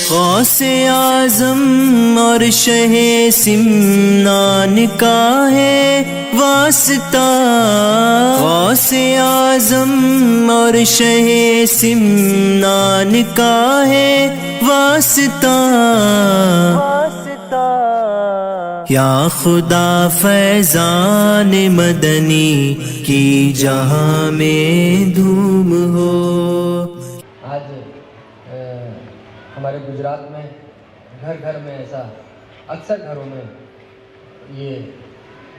غوث اعظم اور شہ سمنان کا ہے واسطہ، غوث اعظم اور شہ سمنان کا ہے واسطہ، یا خدا فیضان مدنی کی جہاں میں دھوم ہو۔ آج ہمارے گجرات میں گھر گھر میں ایسا، اکثر گھروں میں یہ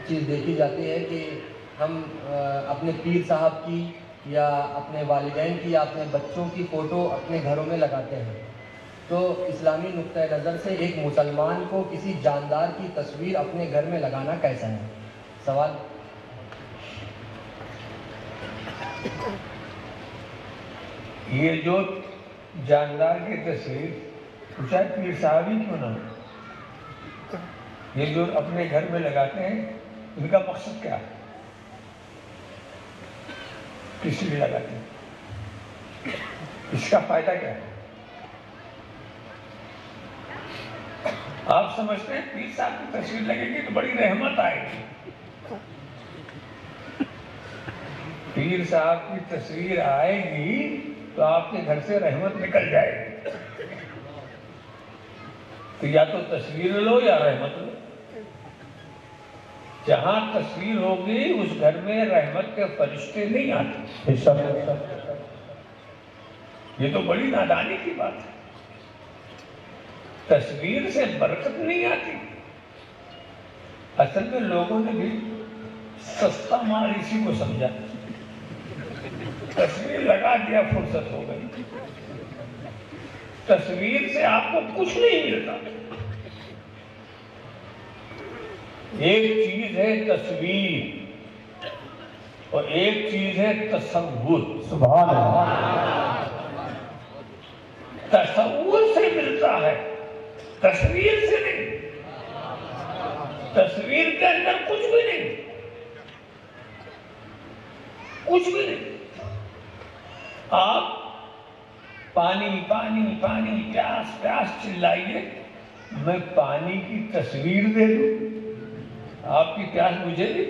چیز دیکھی جاتی ہے کہ ہم اپنے پیر صاحب کی یا اپنے والدین کی یا اپنے بچوں کی فوٹو اپنے گھروں میں لگاتے ہیں۔ تو اسلامی نقطۂ نظر سے ایک مسلمان کو کسی جاندار کی تصویر اپنے گھر میں لگانا کیسا ہے؟ سوال۔ یہ جو جاندار کی تصویر چاہے پیر صاحب ہی کیوں نہ ہو، یہ جو اپنے گھر میں لگاتے ہیں ان کا مقصد کیا ہے؟ کس لیے لگاتے ہیں؟ اس کا فائدہ کیا ہے؟ آپ سمجھتے ہیں پیر صاحب کی تصویر لگے گی تو بڑی رحمت آئے گی؟ پیر صاحب کی تصویر آئے گی تو آپ کے گھر سے رحمت نکل جائے گی۔ تو یا تو تصویر لو یا رحمت لو۔ جہاں تصویر ہوگی اس گھر میں رحمت کے فرشتے نہیں آتے۔ یہ تو بڑی نادانی کی بات ہے۔ تصویر سے برکت نہیں آتی۔ اصل میں لوگوں نے بھی سستا مال اسی کو سمجھا، تصویر لگا دیا فرصت ہو گئی۔ تصویر سے آپ کو کچھ نہیں ملتا۔ ایک چیز ہے تصویر اور ایک چیز ہے تصور۔ سبحان اللہ۔ تصور سے ملتا ہے، تصویر سے نہیں۔ تصویر کے اندر کچھ بھی نہیں، کچھ بھی نہیں۔ آپ پانی پانی پانی پیاس پیاس چلائیے، میں پانی کی تصویر دے دوں، آپ کی پیاس بجھے گی؟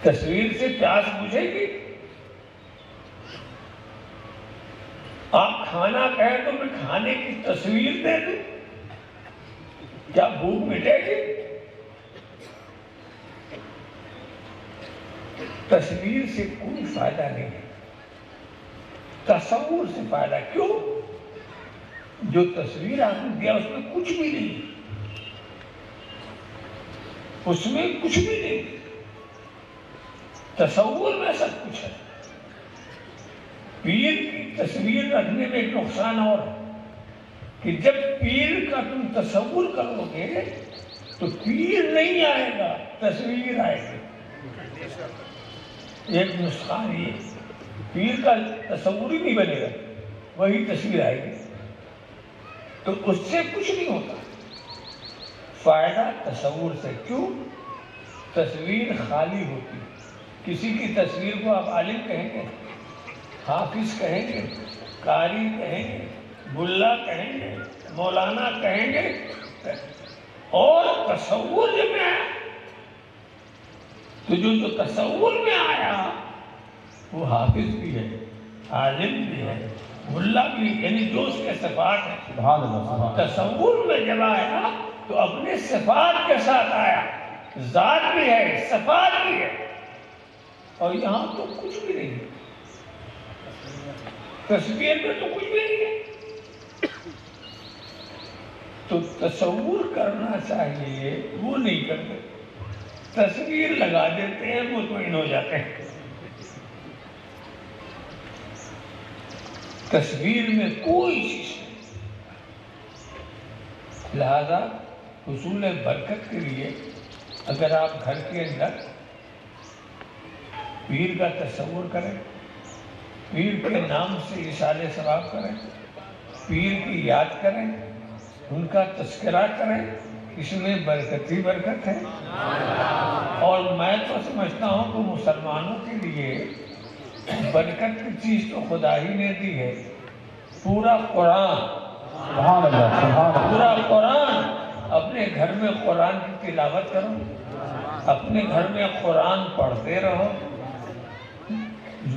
تصویر سے پیاس بجھے گی؟ آپ کھانا کہیں تو میں کھانے کی تصویر دے دوں، کیا بھوک مٹے گی؟ تصویر سے کوئی فائدہ نہیں ہے، تصور سے فائدہ۔ کیوں؟ جو تصویر آپ نے دیا اس میں کچھ بھی نہیں، اس میں کچھ بھی نہیں، تصور میں سب کچھ ہے۔ پیر کی تصویر رکھنے میں ایک نقصان اور ہے کہ جب پیر کا تم تصور کرو گے تو پیر نہیں آئے گا، تصویر آئے گی۔ ایک نقصان یہ، پیر کا تصور ہی نہیں بنے گا، وہی تصویر آئے گی، تو اس سے کچھ نہیں ہوتا۔ فائدہ تصور سے۔ کیوں؟ تصویر خالی ہوتی۔ کسی کی تصویر کو آپ عالم کہیں گے، حافظ کہیں گے، قاری کہیں گے، ملا کہیں گے، مولانا کہیں گے، اور تصور جب میں آیا تو جو تصور میں آیا وہ حافظ بھی ہے، عالم بھی ہے، ملا بھی، یعنی جو اس کے صفات ہیں۔ سبحان اللہ۔ تصور میں جب آیا تو اپنے صفات کے ساتھ آیا، ذات بھی ہے، صفات بھی ہے، اور یہاں تو کچھ بھی نہیں ہے، تصویر میں تو کچھ بھی نہیں ہے۔ تو تصور کرنا چاہیے، وہ نہیں کرتے، تصویر لگا دیتے ہیں، مطمئن ہو جاتے ہیں۔ تصویر میں کوئی چیز نہیں۔ لہذا حصول برکت کے لیے اگر آپ گھر کے اندر پیر کا تصور کریں، پیر کے نام سے ایصال ثواب کریں، پیر کی یاد کریں، ان کا تذکرہ کریں، اس میں برکت ہی برکت ہے۔ اور میں تو سمجھتا ہوں کہ مسلمانوں کے لیے برکت کی چیز تو خدا ہی نے دی ہے. پورا قرآن، پورا قرآن. اپنے گھر میں قرآن کی تلاوت کرو، اپنے گھر میں قرآن پڑھتے رہو،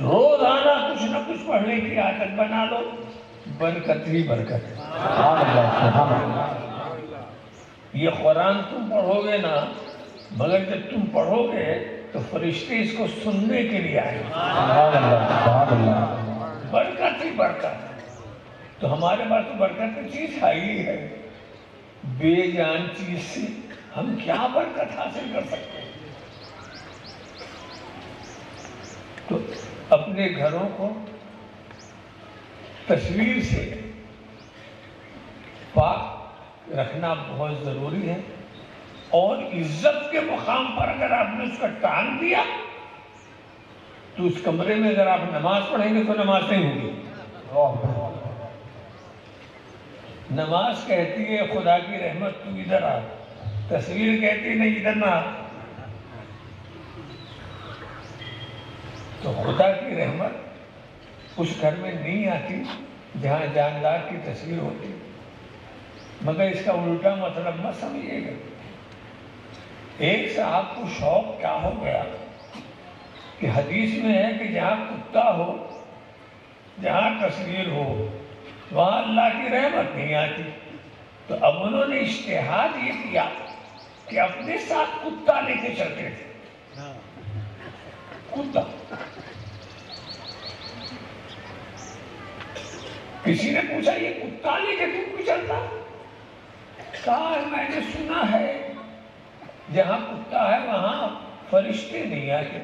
روزانہ کچھ نہ کچھ پڑھنے کی عادت بنا لو، برکت ہی برکت. یہ قرآن تم پڑھو گے نا، مگر جب تم پڑھو گے تو فرشتے اس کو سننے کے لیے آئیں گے. برکت ہی برکت. تو ہمارے پاس تو برکت کی چیز ہی ہے. بے جان چیز سے ہم کیا برکت حاصل کر سکتے ہیں؟ تو اپنے گھروں کو تصویر سے پاک رکھنا بہت ضروری ہے. اور عزت کے مقام پر اگر آپ نے اس کا ٹانگ دیا تو اس کمرے میں اگر آپ نماز پڑھیں گے تو نماز نہیں ہوگی. نماز کہتی ہے خدا کی رحمت تو ادھر آ، تصویر کہتی ہے نہیں ادھر نہ آ. تو خدا کی رحمت اس گھر میں نہیں آتی جہاں جاندار کی تصویر ہوتی. مگر اس کا الٹا مطلب مت سمجھیے گا. ایک صاحب کو شوق کیا ہو گیا کہ حدیث میں ہے کہ جہاں کتا ہو، جہاں تصویر ہو، وہاں اللہ کی رحمت نہیں آتی. تو اب انہوں نے اجتہاد یہ کیا کہ اپنے ساتھ کتا لے کے چلتے تھے. کتا. کسی نے پوچھا یہ کتا لے کے تم کیوں چلتا؟ کہا میں نے سنا ہے جہاں کتا ہے وہاں فرشتے نہیں آتے.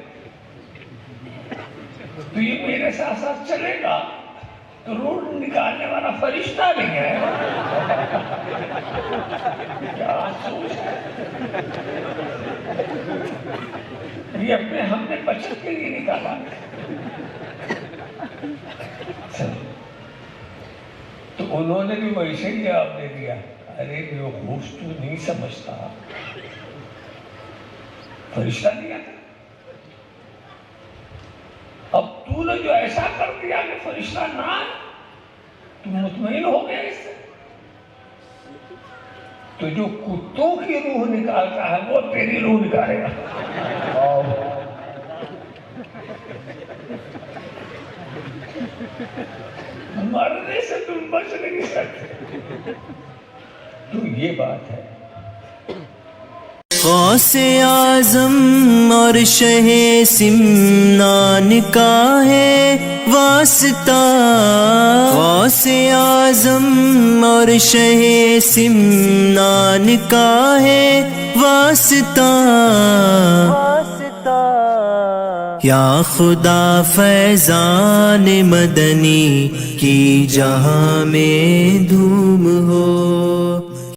تو یہ میرے ساتھ ساتھ چلے گا تو روڈ نکالنے والا فرشتہ نہیں ہے. کیا سوچ ہے یہ. اپنے ہم نے بچت کے لیے نکالا. تو انہوں نے بھی ویسے ہی جواب دے دیا، ارے بیوقوف تو نہیں سمجھتا، فرشتہ نہیں آتا. اب تو نے جو ایسا کر دیا کہ فرشتہ نہ آئے، تم مطمئن ہو گیا اس سے. تو جو کتوں کی روح نکالتا ہے وہ تیری روح نکالے گا. مرنے سے تم بچ نہیں سکتے. تو یہ بات ہے. غوث اعظم اور شہ سمنان کا ہے واسطہ. غوث اعظم اور شہ سمنان کا ہے واسطہ. یا خدا فیضان مدنی کی جہاں میں دھوم ہو.